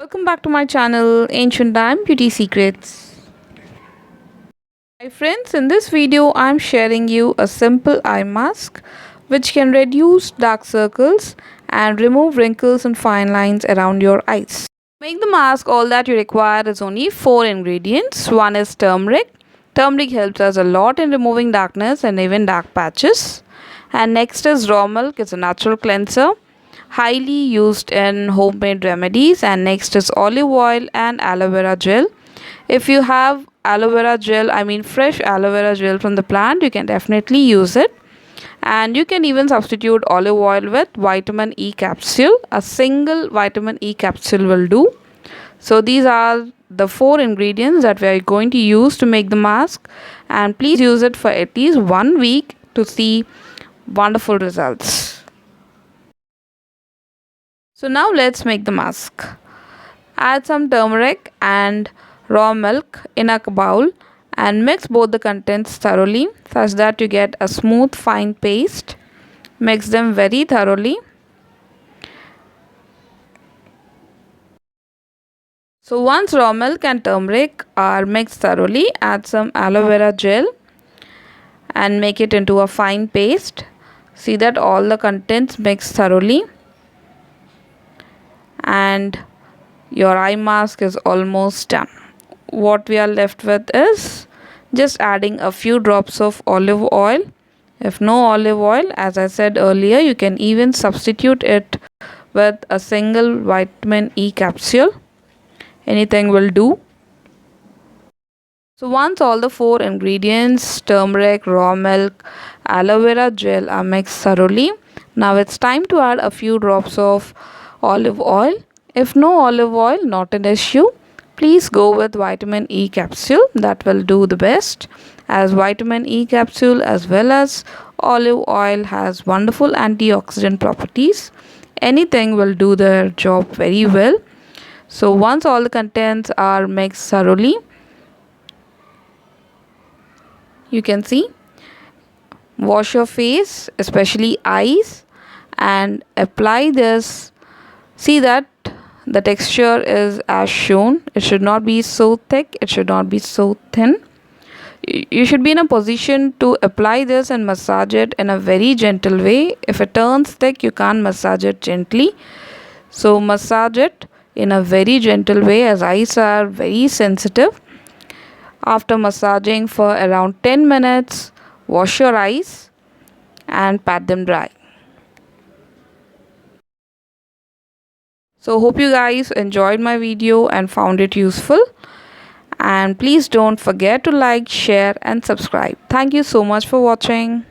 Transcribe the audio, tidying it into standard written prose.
Welcome back to my channel Ancient Time Beauty Secrets. Hi friends, in this video I'm sharing you a simple eye mask which can reduce dark circles and remove wrinkles and fine lines around your eyes. To make the mask, all that you require is only 4 ingredients. One is turmeric. Turmeric helps us a lot in removing darkness and even dark patches. And next is raw milk. It's a natural cleanser, highly used in homemade remedies. And next is olive oil and aloe vera gel. If you have aloe vera gel, fresh aloe vera gel from the plant, you can definitely use it. And you can even substitute olive oil with vitamin E capsule. A single vitamin E capsule will do. So these are the 4 ingredients that we are going to use to make the mask, and please use it for at least 1 week to see wonderful results. So now let's make the mask. Add some turmeric and raw milk in a bowl and mix both the contents thoroughly such that you get a smooth fine paste. Mix them very thoroughly. So once raw milk and turmeric are mixed thoroughly, add some aloe vera gel and make it into a fine paste. See that all the contents mix thoroughly, and your eye mask is almost done. What we are left with is just adding a few drops of olive oil. If no olive oil, as I said earlier, you can even substitute it with a single vitamin E capsule. Anything will do. So once all the 4 ingredients, turmeric, raw milk, aloe vera gel, are mixed thoroughly, now it's time to add a few drops of olive oil. If no olive oil, not an issue. Please go with vitamin E capsule. That will do the best, as vitamin E capsule as well as olive oil has wonderful antioxidant properties. Anything will do their job very well. So once all the contents are mixed thoroughly, you can see, wash your face, especially eyes, and apply this. See that the texture is as shown. It should not be so thick, it should not be so thin. You should be in a position to apply this and massage it in a very gentle way. If it turns thick, you can't massage it gently. So massage it in a very gentle way, as eyes are very sensitive. After massaging for around 10 minutes, wash your eyes and pat them dry. So hope you guys enjoyed my video and found it useful. And please don't forget to like, share and subscribe. Thank you so much for watching.